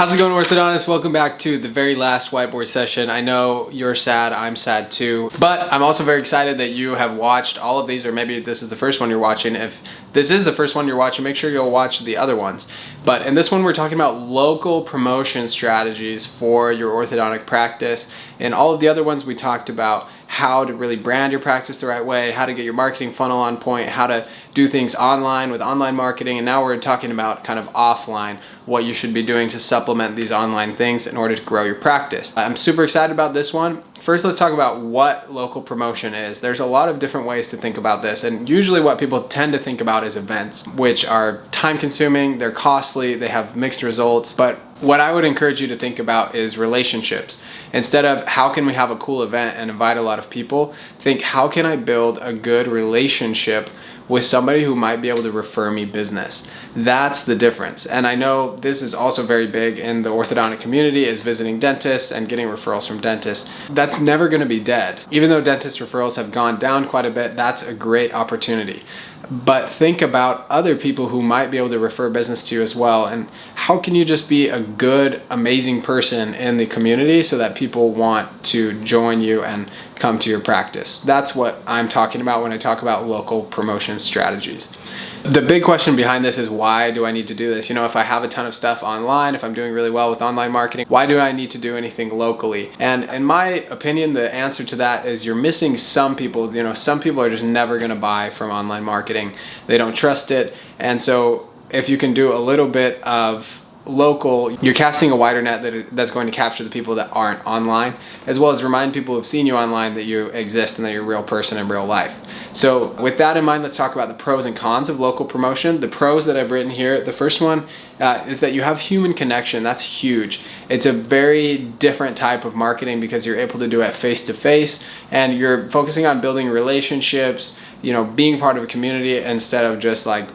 How's it going, orthodontists? Welcome back to the very last whiteboard session. I know you're sad, I'm sad too, but I'm also very excited that you have watched all of these, or maybe this is the first one you're watching. If this is the first one you're watching, make sure you'll watch the other ones. But in this one, we're talking about local promotion strategies for your orthodontic practice. In all of the other ones, we talked about how to really brand your practice the right way, how to get your marketing funnel on point, how to do things online with online marketing, and now we're talking about kind of offline, what you should be doing to supplement these online things in order to grow your practice. I'm super excited about this one. First, let's talk about what local promotion is. There's a lot of different ways to think about this, and usually what people tend to think about is events, which are time consuming, they're costly, they have mixed results, but what I would encourage you to think about is relationships. Instead of how can we have a cool event and invite a lot of people, think how can I build a good relationship with somebody who might be able to refer me business. That's the difference. And I know this is also very big in the orthodontic community, is visiting dentists and getting referrals from dentists. That's never going to be dead. Even though dentist referrals have gone down quite a bit, that's a great opportunity. But think about other people who might be able to refer business to you as well, and how can you just be a good, amazing person in the community so that people want to join you and come to your practice. That's what I'm talking about when I talk about local promotion strategies. The big question behind this is, why do I need to do this? You know, if I have a ton of stuff online, if I'm doing really well with online marketing, why do I need to do anything locally? And in my opinion, the answer to that is you're missing some people. You know, some people are just never going to buy from online marketing. They don't trust it. And so if you can do a little bit of local, you're casting a wider net that's going to capture the people that aren't online, as well as remind people who've seen you online that you exist and that you're a real person in real life. So with that in mind, let's talk about the pros and cons of local promotion. The pros that I've written here, the first one is that you have human connection. That's huge. It's a very different type of marketing because you're able to do it face to face, and you're focusing on building relationships, you know, being part of a community instead of just like,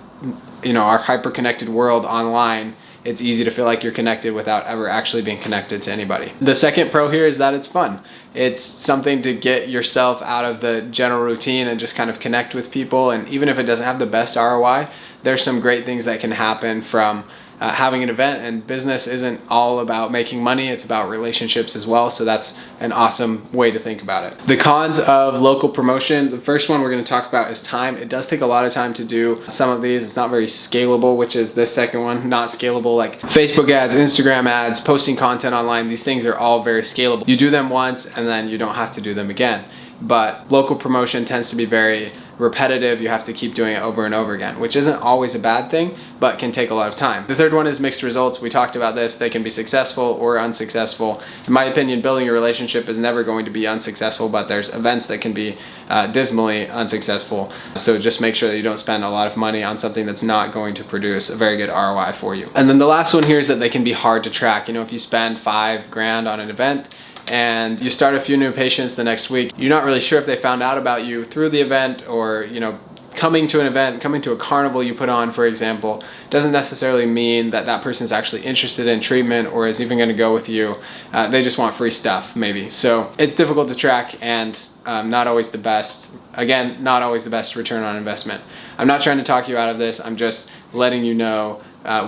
you know, our hyper-connected world online. It's easy to feel like you're connected without ever actually being connected to anybody. The second pro here is that it's fun. It's something to get yourself out of the general routine and just kind of connect with people. And even if it doesn't have the best ROI, there's some great things that can happen from having an event. And business isn't all about making money, it's about relationships as well. So that's an awesome way to think about it. The cons of local promotion, the first one we're going to talk about is time. It does take a lot of time to do some of these. It's not very scalable, which is this second one, not scalable. Like Facebook ads, Instagram ads, posting content online, these things are all very scalable. You do them once and then you don't have to do them again. But local promotion tends to be very repetitive. You have to keep doing it over and over again, which isn't always a bad thing, but can take a lot of time. The third one is mixed results. We talked about this. They can be successful or unsuccessful. In my opinion, building a relationship is never going to be unsuccessful, but there's events that can be dismally unsuccessful. So just make sure that you don't spend a lot of money on something that's not going to produce a very good ROI for you. And then the last one here is that they can be hard to track. You know, if you spend $5,000 on an event, and you start a few new patients the next week, you're not really sure if they found out about you through the event or, you know, coming to an event, coming to a carnival you put on, for example, doesn't necessarily mean that that person's actually interested in treatment or is even going to go with you. They just want free stuff, maybe. So it's difficult to track and not always the best. Again, not always the best return on investment. I'm not trying to talk you out of this. I'm just letting you know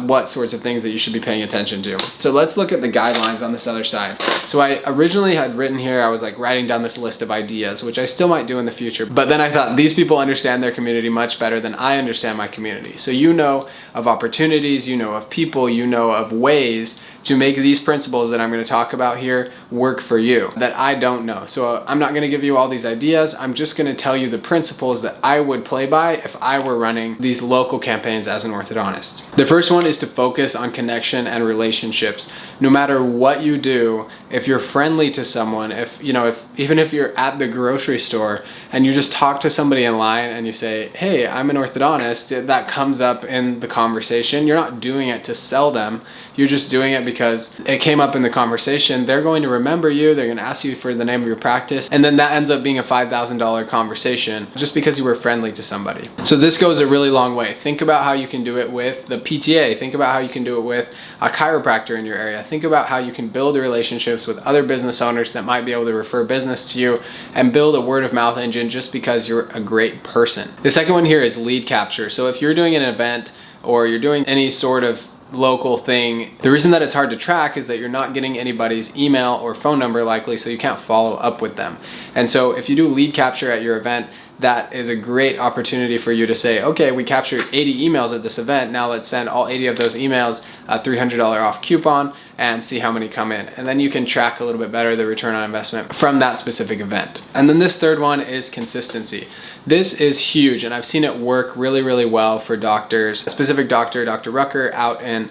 what sorts of things that you should be paying attention to. So let's look at the guidelines on this other side. So I originally had written here, I was like writing down this list of ideas, which I still might do in the future, but then I thought these people understand their community much better than I understand my community. So you know of opportunities, you know of people, you know of ways to make these principles that I'm going to talk about here work for you that I don't know. So I'm not going to give you all these ideas. I'm just going to tell you the principles that I would play by if I were running these local campaigns as an orthodontist. The first one is to focus on connection and relationships. No matter what you do, if you're friendly to someone, even if you're at the grocery store and you just talk to somebody in line and you say, "Hey, I'm an orthodontist," that comes up in the conversation. You're not doing it to sell them. You're just doing it because it came up in the conversation. They're going to remember you. They're going to ask you for the name of your practice. And then that ends up being a $5,000 conversation just because you were friendly to somebody. So this goes a really long way. Think about how you can do it with the PTA. Think about how you can do it with a chiropractor in your area. Think about how you can build relationships with other business owners that might be able to refer business to you and build a word of mouth engine just because you're a great person. The second one here is lead capture. So if you're doing an event or you're doing any sort of local thing. The reason that it's hard to track is that you're not getting anybody's email or phone number likely, so you can't follow up with them. And so if you do lead capture at your event, that is a great opportunity for you to say, okay, we captured 80 emails at this event. Now let's send all 80 of those emails a $300 off coupon and see how many come in. And then you can track a little bit better the return on investment from that specific event. And then this third one is consistency. This is huge, and I've seen it work really, really well for doctors. A specific doctor, Dr. Rucker, out in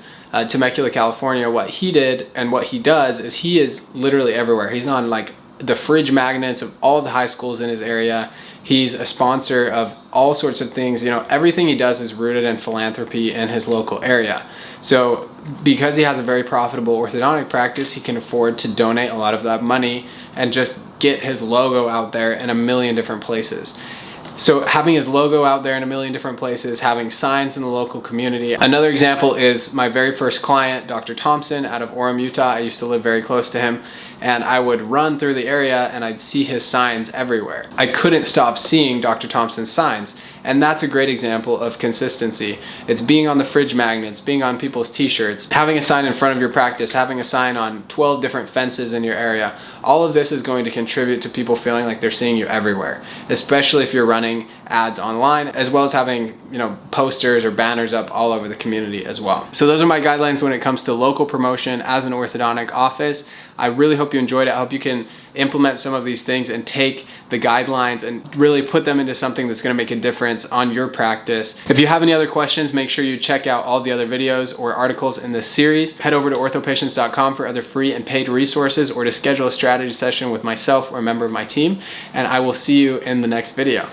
Temecula, California, what he did and what he does is he is literally everywhere. He's on like the fridge magnets of all the high schools in his area. He's a sponsor of all sorts of things. You know, everything he does is rooted in philanthropy in his local area. So because he has a very profitable orthodontic practice, he can afford to donate a lot of that money and just get his logo out there in a million different places. So having his logo out there in a million different places, having signs in the local community. Another example is my very first client, Dr. Thompson, out of Orem, Utah. I used to live very close to him, and I would run through the area and I'd see his signs everywhere. I couldn't stop seeing Dr. Thompson's signs. And that's a great example of consistency. It's being on the fridge magnets, being on people's t-shirts, having a sign in front of your practice, having a sign on 12 different fences in your area. All of this is going to contribute to people feeling like they're seeing you everywhere, especially if you're running ads online, as well as having, you know, posters or banners up all over the community as well. So those are my guidelines when it comes to local promotion as an orthodontic office. I really hope you enjoyed it. I hope you can implement some of these things and take the guidelines and really put them into something that's going to make a difference on your practice. If you have any other questions, make sure you check out all the other videos or articles in this series. Head over to orthopatients.com for other free and paid resources or to schedule a strategy session with myself or a member of my team, and I will see you in the next video.